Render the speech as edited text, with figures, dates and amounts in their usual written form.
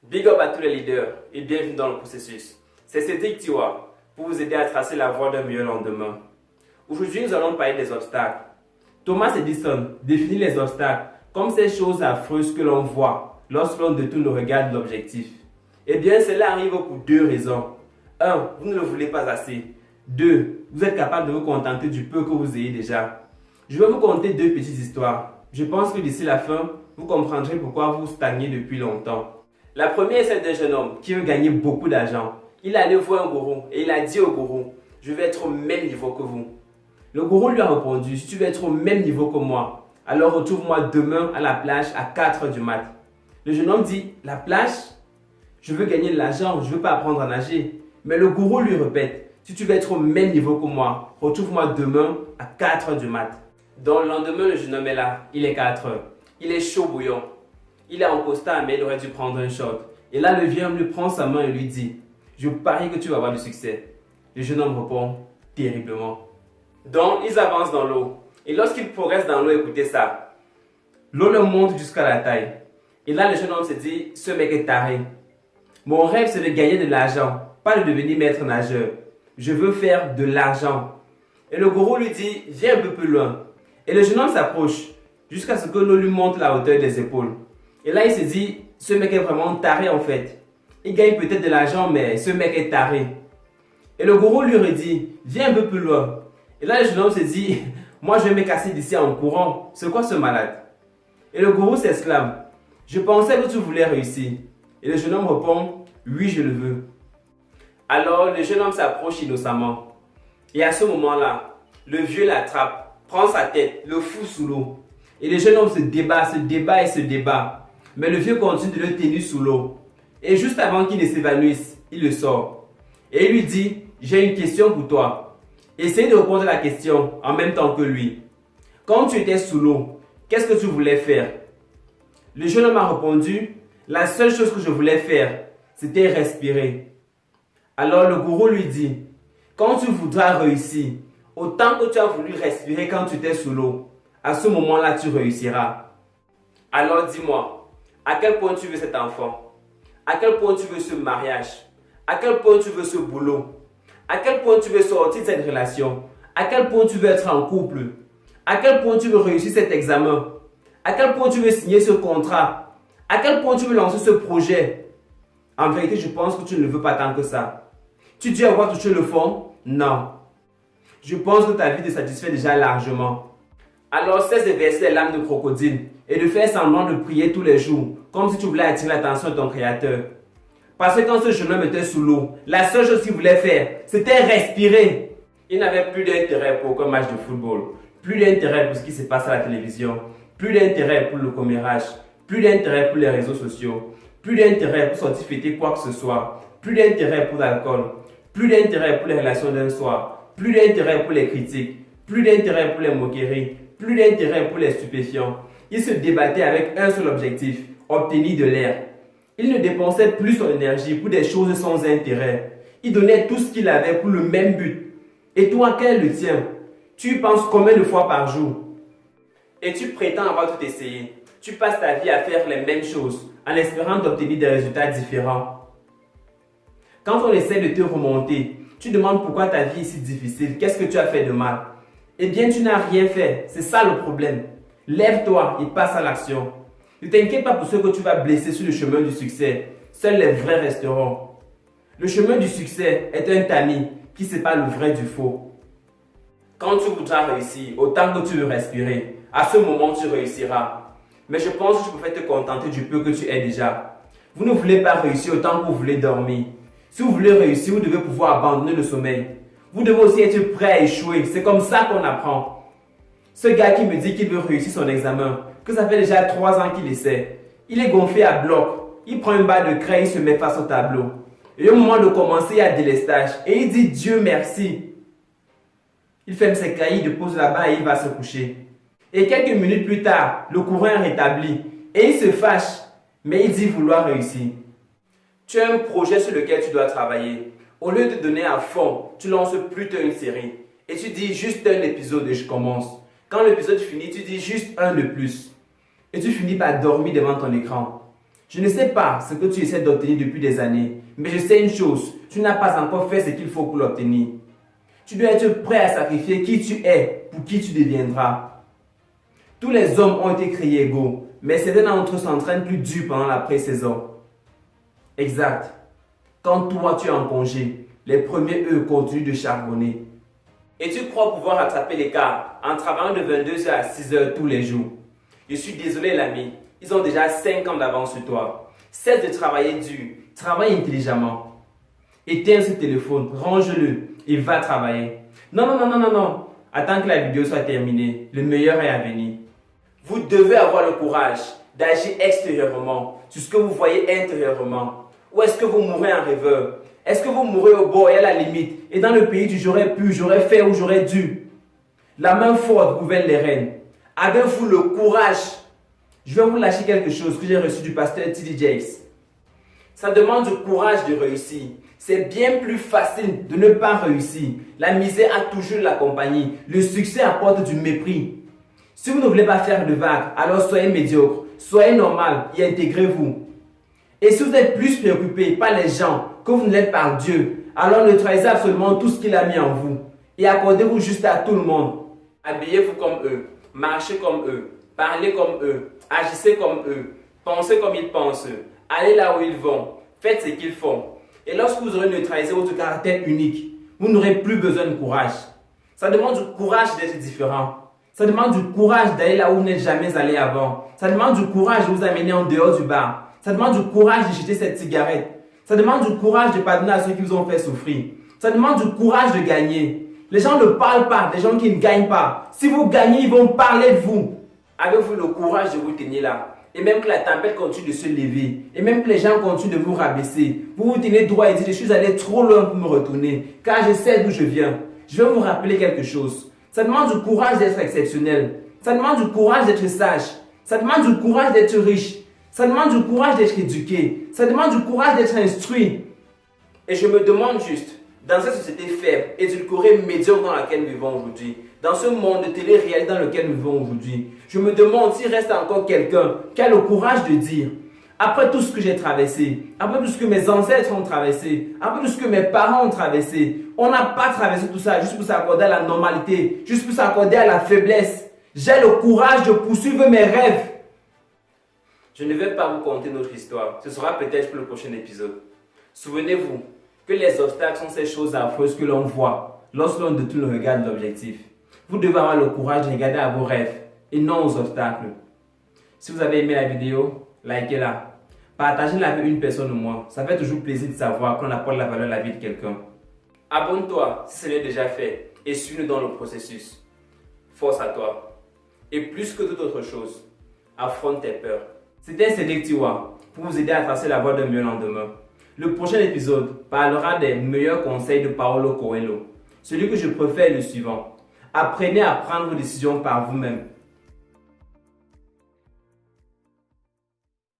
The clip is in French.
Big up à tous les leaders et bienvenue dans le processus. C'est Cédric Tiwa pour vous aider à tracer la voie d'un meilleur lendemain. Aujourd'hui, nous allons parler des obstacles. Thomas Edison définit les obstacles comme ces choses affreuses que l'on voit lorsque l'on détourne le regard de l'objectif. Eh bien, cela arrive pour deux raisons. 1. Vous ne le voulez pas assez. 2. Vous êtes capable de vous contenter du peu que vous ayez déjà. Je vais vous conter deux petites histoires. Je pense que d'ici la fin, vous comprendrez pourquoi vous stagnez depuis longtemps. La première est celle d'un jeune homme qui veut gagner beaucoup d'argent. Il est allé voir un gourou et il a dit au gourou, je vais être au même niveau que vous. Le gourou lui a répondu, si tu veux être au même niveau que moi, alors retrouve-moi demain à la plage à 4 heures du mat. Le jeune homme dit, la plage? Je veux gagner de l'argent, je ne veux pas apprendre à nager. Mais le gourou lui répète, si tu veux être au même niveau que moi, retrouve-moi demain à 4 heures du mat. Donc le lendemain, le jeune homme est là, il est 4 heures. Il est chaud bouillant. Il est en costard, mais il aurait dû prendre un shot. Et là, le vieux homme lui prend sa main et lui dit, je parie que tu vas avoir du succès. Le jeune homme répond, terriblement. Donc, ils avancent dans l'eau. Et lorsqu'ils progressent dans l'eau, écoutez ça. L'eau le monte jusqu'à la taille. Et là, le jeune homme se dit, ce mec est taré. Mon rêve, c'est de gagner de l'argent, pas de devenir maître nageur. Je veux faire de l'argent. Et le gourou lui dit, viens un peu plus loin. Et le jeune homme s'approche jusqu'à ce que l'eau lui monte la hauteur des épaules. Et là, il se dit, ce mec est vraiment taré en fait. Il gagne peut-être de l'argent, mais ce mec est taré. Et le gourou lui redit, viens un peu plus loin. Et là, le jeune homme se dit, moi je vais me casser d'ici en courant. C'est quoi ce malade? Et le gourou s'exclame, je pensais que tu voulais réussir. Et le jeune homme répond, oui, je le veux. Alors, le jeune homme s'approche innocemment. Et à ce moment-là, le vieux l'attrape, prend sa tête, le fout sous l'eau. Et le jeune homme se débat et se débat. Mais le vieux continue de le tenir sous l'eau. Et juste avant qu'il ne s'évanouisse, il le sort. Et il lui dit, j'ai une question pour toi. Essaye de répondre à la question en même temps que lui. Quand tu étais sous l'eau, qu'est-ce que tu voulais faire? Le jeune homme a répondu, la seule chose que je voulais faire, c'était respirer. Alors le gourou lui dit, quand tu voudras réussir, autant que tu as voulu respirer quand tu étais sous l'eau, à ce moment-là tu réussiras. Alors dis-moi, à quel point tu veux cet enfant? À quel point tu veux ce mariage? À quel point tu veux ce boulot? À quel point tu veux sortir de cette relation? À quel point tu veux être en couple? À quel point tu veux réussir cet examen? À quel point tu veux signer ce contrat? À quel point tu veux lancer ce projet? En vérité, je pense que tu ne le veux pas tant que ça. Tu dis avoir touché le fond? Non. Je pense que ta vie te satisfait déjà largement. Alors cesse de verser les larmes de crocodile et de faire semblant de prier tous les jours, comme si tu voulais attirer l'attention de ton créateur. Parce que quand ce jeune homme était sous l'eau, la seule chose qu'il voulait faire, c'était respirer. Il n'avait plus d'intérêt pour aucun match de football, plus d'intérêt pour ce qui se passe à la télévision, plus d'intérêt pour le commérage, plus d'intérêt pour les réseaux sociaux, plus d'intérêt pour sortir fêter quoi que ce soit, plus d'intérêt pour l'alcool, plus d'intérêt pour les relations d'un soir, plus d'intérêt pour les critiques, plus d'intérêt pour les moqueries, plus d'intérêt pour les stupéfiants. Il se débattait avec un seul objectif, obtenir de l'air. Il ne dépensait plus son énergie pour des choses sans intérêt. Il donnait tout ce qu'il avait pour le même but. Et toi, quel est le tien? Tu y penses combien de fois par jour? Et tu prétends avoir tout essayé. Tu passes ta vie à faire les mêmes choses en espérant d'obtenir des résultats différents. Quand on essaie de te remonter, tu demandes pourquoi ta vie est si difficile, qu'est-ce que tu as fait de mal? Eh bien, tu n'as rien fait. C'est ça le problème. Lève-toi et passe à l'action. Ne t'inquiète pas pour ceux que tu vas blesser sur le chemin du succès. Seuls les vrais resteront. Le chemin du succès est un tamis qui sépare le vrai du faux. Quand tu voudras réussir, autant que tu veux respirer, à ce moment tu réussiras. Mais je pense que tu pouvais te contenter du peu que tu es déjà. Vous ne voulez pas réussir autant que vous voulez dormir. Si vous voulez réussir, vous devez pouvoir abandonner le sommeil. Vous devez aussi être prêt à échouer. C'est comme ça qu'on apprend. Ce gars qui me dit qu'il veut réussir son examen, que ça fait déjà 3 ans qu'il essaie, il est gonflé à bloc. Il prend une barre de craie, il se met face au tableau. Et au moment de commencer, il y a délestage. Et il dit Dieu merci. Il ferme ses cahiers, il dépose là-bas et il va se coucher. Et quelques minutes plus tard, le courant est rétabli. Et il se fâche, mais il dit vouloir réussir. Tu as un projet sur lequel tu dois travailler. Au lieu de donner à fond, tu lances plutôt une série. Et tu dis juste un épisode et je commence. Quand l'épisode finit, tu dis juste un de plus. Et tu finis par dormir devant ton écran. Je ne sais pas ce que tu essaies d'obtenir depuis des années, mais je sais une chose, tu n'as pas encore fait ce qu'il faut pour l'obtenir. Tu dois être prêt à sacrifier qui tu es pour qui tu deviendras. Tous les hommes ont été créés égaux, mais certains d'entre eux s'entraînent plus dur pendant la pré-saison. Exact. Quand toi tu es en congé, les premiers eux continuent de charbonner. Et tu crois pouvoir rattraper l'écart en travaillant de 22h à 6h tous les jours. Je suis désolé l'ami, ils ont déjà 5 ans d'avance sur toi. Cesse de travailler dur, travaille intelligemment. Éteins ce téléphone, range-le et va travailler. Non. Attends que la vidéo soit terminée, le meilleur est à venir. Vous devez avoir le courage d'agir extérieurement sur ce que vous voyez intérieurement. Ou est-ce que vous mourrez en rêveur? Est-ce que vous mourrez au bord et à la limite et dans le pays du j'aurais pu, j'aurais fait ou j'aurais dû? La main forte gouverne les rênes. Avez-vous le courage? Je vais vous lâcher quelque chose que j'ai reçu du pasteur T.D. Jakes. Ça demande du courage de réussir. C'est bien plus facile de ne pas réussir. La misère a toujours l'accompagné. Le succès apporte du mépris. Si vous ne voulez pas faire de vagues, alors soyez médiocre, soyez normal et intégrez-vous. Et si vous êtes plus préoccupé par les gens que vous ne l'êtes par Dieu, alors neutralisez absolument tout ce qu'il a mis en vous et accordez-vous juste à tout le monde. Habillez-vous comme eux, marchez comme eux, parlez comme eux, agissez comme eux, pensez comme ils pensent, allez là où ils vont, faites ce qu'ils font. Et lorsque vous aurez neutralisé votre caractère unique, vous n'aurez plus besoin de courage. Ça demande du courage d'être différent. Ça demande du courage d'aller là où vous n'êtes jamais allé avant. Ça demande du courage de vous amener en dehors du bar. Ça demande du courage de jeter cette cigarette. Ça demande du courage de pardonner à ceux qui vous ont fait souffrir. Ça demande du courage de gagner. Les gens ne parlent pas des gens qui ne gagnent pas. Si vous gagnez, ils vont parler de vous. Avez-vous le courage de vous tenir là? Et même que la tempête continue de se lever, et même que les gens continuent de vous rabaisser, vous vous tenez droit et dites, je suis allé trop loin pour me retourner, car je sais d'où je viens. Je vais vous rappeler quelque chose. Ça demande du courage d'être exceptionnel. Ça demande du courage d'être sage. Ça demande du courage d'être riche. Ça demande du courage d'être éduqué. Ça demande du courage d'être instruit. Et je me demande juste, dans cette société faible, édulcorée, médiocre dans laquelle nous vivons aujourd'hui, dans ce monde de télé-réalité dans lequel nous vivons aujourd'hui, je me demande s'il reste encore quelqu'un qui a le courage de dire, après tout ce que j'ai traversé, après tout ce que mes ancêtres ont traversé, après tout ce que mes parents ont traversé, on n'a pas traversé tout ça juste pour s'accorder à la normalité, juste pour s'accorder à la faiblesse. J'ai le courage de poursuivre mes rêves. Je ne vais pas vous conter notre histoire, ce sera peut-être pour le prochain épisode. Souvenez-vous que les obstacles sont ces choses affreuses que l'on voit lorsque l'on détourne le regard de l'objectif. Vous devez avoir le courage de regarder à vos rêves et non aux obstacles. Si vous avez aimé la vidéo, likez-la. Partagez-la avec une personne au moins. Ça fait toujours plaisir de savoir qu'on apporte la valeur à la vie de quelqu'un. Abonne-toi si ce n'est déjà fait et suis-nous dans le processus. Force à toi. Et plus que toute autre chose, affronte tes peurs. C'était Cédric Tiwa pour vous aider à tracer la voie d'un mieux lendemain. Le prochain épisode parlera des meilleurs conseils de Paulo Coelho. Celui que je préfère est le suivant. Apprenez à prendre vos décisions par vous-même.